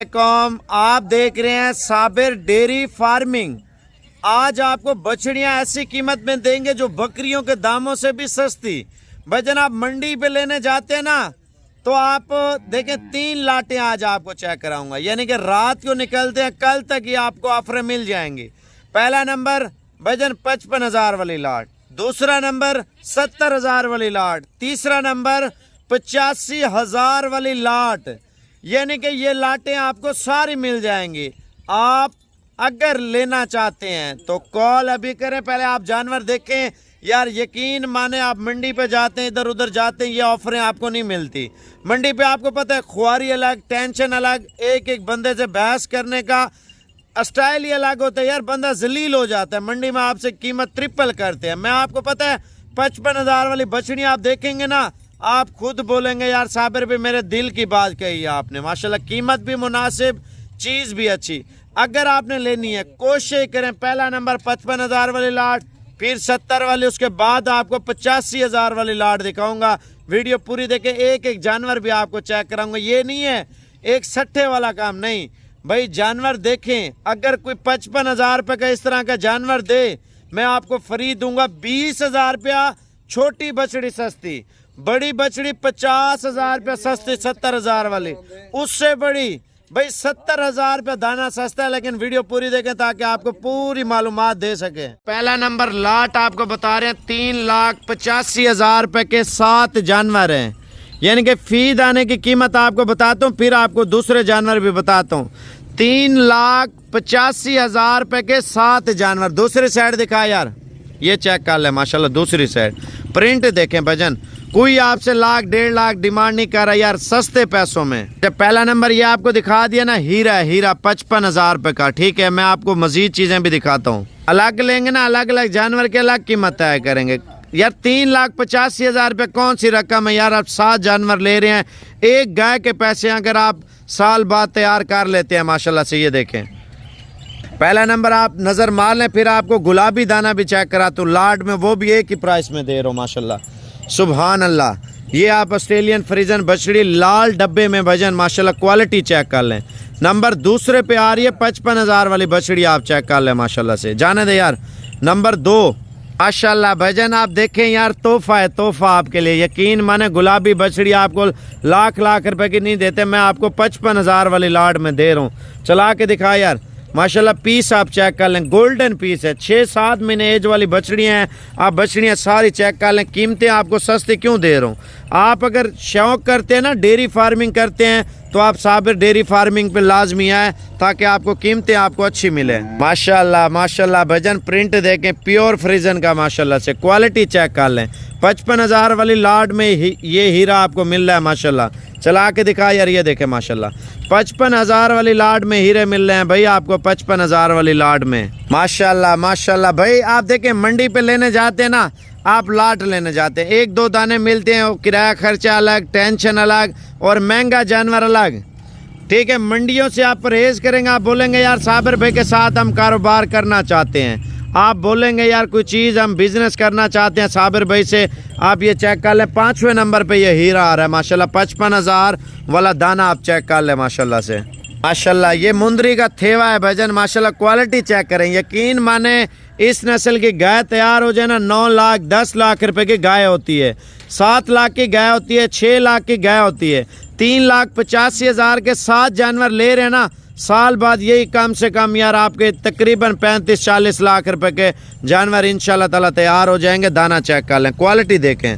Com आप देख रहे हैं साबिर डेयरी फार्मिंग। आज आपको बछड़ियां ऐसी कीमत में देंगे जो बकरियों के दामों से भी सस्ती। भाई जनाब मंडी पे लेने जाते हैं ना तो आप देखें 3 लाटें आज आपको चेक कराऊंगा, यानी कि रात को निकलते हैं कल तक ये आपको ऑफर मिल जाएंगी। पहला नंबर भजन 55,000 वाली लाट, दूसरा नंबर 70,000 वाली लाट, तीसरा नंबर 85,000 वाली लाट, यानी कि ये लाटें आपको सारी मिल जाएंगी। आप अगर लेना चाहते हैं तो कॉल अभी करें, पहले आप जानवर देखें। यार यकीन माने आप मंडी पे जाते हैं, इधर उधर जाते हैं, ये ऑफरें आपको नहीं मिलती। मंडी पे आपको पता है खुआरी अलग, टेंशन अलग, एक एक बंदे से बहस करने का स्टाइल ही अलग होता है। यार बंदा जलील हो जाता है। मंडी में आपसे कीमत ट्रिपल करते हैं। मैं आपको पता है 55,000 वाली बछड़ी आप देखेंगे ना, आप खुद बोलेंगे यार साबिर भी मेरे दिल की बात कही है आपने। माशाल्लाह कीमत भी मुनासिब, चीज़ भी अच्छी। अगर आपने लेनी है कोशिश करें, पहला नंबर 55,000 वाली लाट, फिर 70 वाली, उसके बाद आपको 85,000 वाली लाट दिखाऊंगा। वीडियो पूरी देखें, एक एक जानवर भी आपको चेक कराऊंगा। ये नहीं है एक सट्टे वाला काम, नहीं भाई जानवर देखें। अगर कोई 55,000 रुपये का इस तरह का जानवर दे, मैं आपको फ्री दूंगा 20,000 रुपया। छोटी बछड़ी सस्ती, बड़ी बछड़ी 50,000 रुपया सस्ती 70,000 वाली, उससे बड़ी भाई 70,000 रुपया दाना सस्ता है। लेकिन वीडियो पूरी देखें ताकि आपको पूरी मालूमात दे सके। पहला नंबर लाट आपको बता रहे हैं 3,85,000 रुपये के 7 जानवर हैं, यानी कि फी दाने की कीमत आपको बताता हूँ, फिर आपको दूसरे जानवर भी बताता हूँ। 3,85,000 रुपये के 7 जानवर। दूसरी साइड दिखा यार, ये चेक कर ले माशाल्लाह। दूसरी साइड प्रिंट देखें भजन, कोई आपसे लाख 1.5 लाख डिमांड नहीं कर रहा यार, सस्ते पैसों में। जब पहला नंबर ये आपको दिखा दिया ना, हीरा है, हीरा 55,000 रुपये का। ठीक है, मैं आपको मजीद चीजें भी दिखाता हूँ। अलग लेंगे ना, अलग अलग जानवर के अलग कीमत तय करेंगे। यार 3,85,000 रुपये कौन सी रकम है यार। आप 7 जानवर ले रहे हैं, एक गाय के पैसे अगर आप साल बाद तैयार कर लेते हैं माशाल्लाह से। ये देखें पहला नंबर आप नजर मार लें, फिर आपको गुलाबी दाना भी चेक कराता हूँ लाट में, वो भी एक ही प्राइस में दे रहा हूँ माशाल्लाह, सुभान अल्लाह। ये आप ऑस्ट्रेलियन फ्रीजन बछड़ी लाल डब्बे में भजन माशाल्लाह, क्वालिटी चेक कर लें। नंबर दूसरे पे आ रही है 55,000 वाली बछड़ी, आप चेक कर लें माशाल्लाह से। जाने दे यार नंबर 2 माशाल्लाह भजन, आप देखें यार तोहफा है, तोहफा आपके लिए। यकीन माने गुलाबी बछड़ी आपको लाख लाख रुपए की नहीं देते, मैं आपको 55,000 वाली लाट में दे रहा हूँ। चला के दिखा यार माशाल्लाह। पीस आप चेक कर लें, गोल्डन पीस है। 6-7 महीने एज वाली बछड़ियाँ हैं, आप बछड़ियाँ सारी चेक कर लें। कीमतें आपको सस्ती क्यों दे रहा हूँ। आप अगर शौक करते हैं ना, डेयरी फार्मिंग करते हैं, तो आप साबिर डेयरी फार्मिंग पे लाजमी आए ताकि आपको कीमतें आपको अच्छी मिले। माशाल्लाह माशाल्लाह भजन, प्रिंट देखें प्योर फ्रीजन का माशाल्लाह से। क्वालिटी चेक कर लें। 55,000 वाली लाट में ये हीरा आपको मिल रहा है माशाल्लाह। चला के दिखा यार, ये देखें माशाल्लाह 55,000 वाली लाट में हीरे मिल रहे हैं भाई आपको, 55,000 वाली लाट में माशाल्लाह माशाल्लाह। भाई आप देखें मंडी पे लेने जाते हैं ना, आप लाट लेने जाते हैं, 1-2 दाने मिलते हैं, किराया खर्चा अलग, टेंशन अलग और महंगा जानवर अलग। ठीक है, मंडियों से आप परहेज करेंगे। आप बोलेंगे यार साबिर भाई के साथ हम कारोबार करना चाहते हैं, आप बोलेंगे यार कोई चीज़ हम बिजनेस करना चाहते हैं साबिर भाई से, आप ये चेक कर लें। 5वें नंबर पे ये हीरा आ रहा है माशाल्लाह, 55,000 वाला दाना आप चेक कर लें माशाल्लाह से। माशाल्लाह ये मुंदरी का थेवा है भजन माशाल्लाह, क्वालिटी चेक करें। यकीन माने इस नस्ल की गाय तैयार हो जाए ना, 9 लाख 10 लाख रुपए की गाय होती है, 7 लाख की गाय होती है, 6 लाख की गाय होती है। 3,85,000 के 7 जानवर ले रहे हैं ना, साल बाद यही कम से कम यार आपके तकरीबन 35-40 लाख रुपए के जानवर इंशाल्लाह ताला तैयार हो जाएंगे। दाना चेक कर लें, क्वालिटी देखें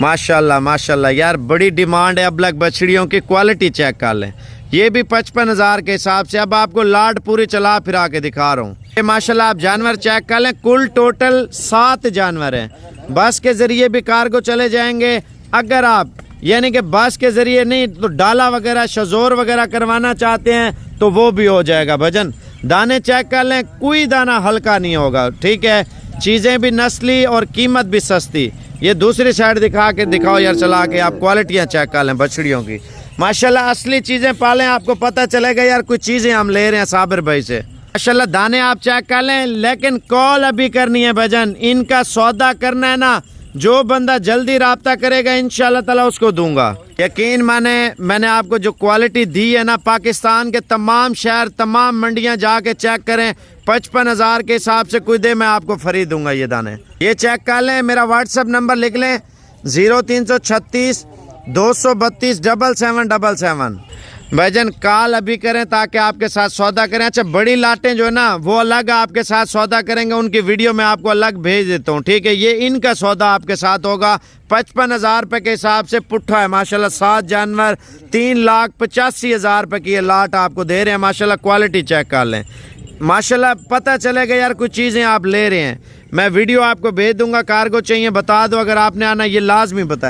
माशाल्लाह माशाल्लाह। यार बड़ी डिमांड है अबलग बछड़ियों की, क्वालिटी चेक कर लें। ये भी 55,000 के हिसाब से। अब आपको लाट पूरी चला फिरा के दिखा रहा हूँ। ये माशाल्लाह आप जानवर चेक कर लें, कुल टोटल 7 जानवर हैं। बस के जरिए भी कार्गो चले जाएंगे, अगर आप यानी कि बस के जरिए नहीं तो डाला वगैरह शजोर वगैरह करवाना चाहते हैं तो वो भी हो जाएगा भजन। दाने चेक कर लें, कोई दाना हल्का नहीं होगा। ठीक है, चीज़ें भी नस्ली और कीमत भी सस्ती। ये दूसरी साइड दिखा के दिखाओ यार, चला के आप क्वालिटियाँ चेक कर लें बछड़ियों की माशाल्लाह। असली चीज़ें पालें, आपको पता चलेगा यार कुछ चीज़ें हम ले रहे हैं साबिर भाई से माशाल्लाह। दाने आप चेक कर लें, लेकिन कॉल अभी करनी है भजन। इनका सौदा करना है ना, जो बंदा जल्दी राब्ता करेगा इंशाल्लाह ताला उसको दूंगा। यकीन माने मैंने आपको जो क्वालिटी दी है ना, पाकिस्तान के तमाम शहर तमाम मंडियां जाके चेक करें, 55,000 के हिसाब से कोई दे मैं आपको फ्री दूंगा ये दाने। ये चेक कर लें, मेरा व्हाट्सअप नंबर लिख लें 0336 232 7777। भाईजान कॉल अभी करें ताकि आपके साथ सौदा करें। अच्छा बड़ी लाटें जो है ना वो अलग आपके साथ सौदा करेंगे, उनकी वीडियो मैं आपको अलग भेज देता हूँ, ठीक है। ये इनका सौदा आपके साथ होगा 55,000 रुपये के हिसाब से पुट्ठा है माशाल्लाह। 7 जानवर 3,85,000 रुपये की ये लाट आपको दे रहे हैं माशाल्लाह। क्वालिटी चेक कर लें माशाल्लाह, पता चलेगा यार कुछ चीज़ें आप ले रहे हैं। मैं वीडियो आपको भेज दूंगा, कार्गो चाहिए बता दो, अगर आपने आना ये लाजमी बताएं।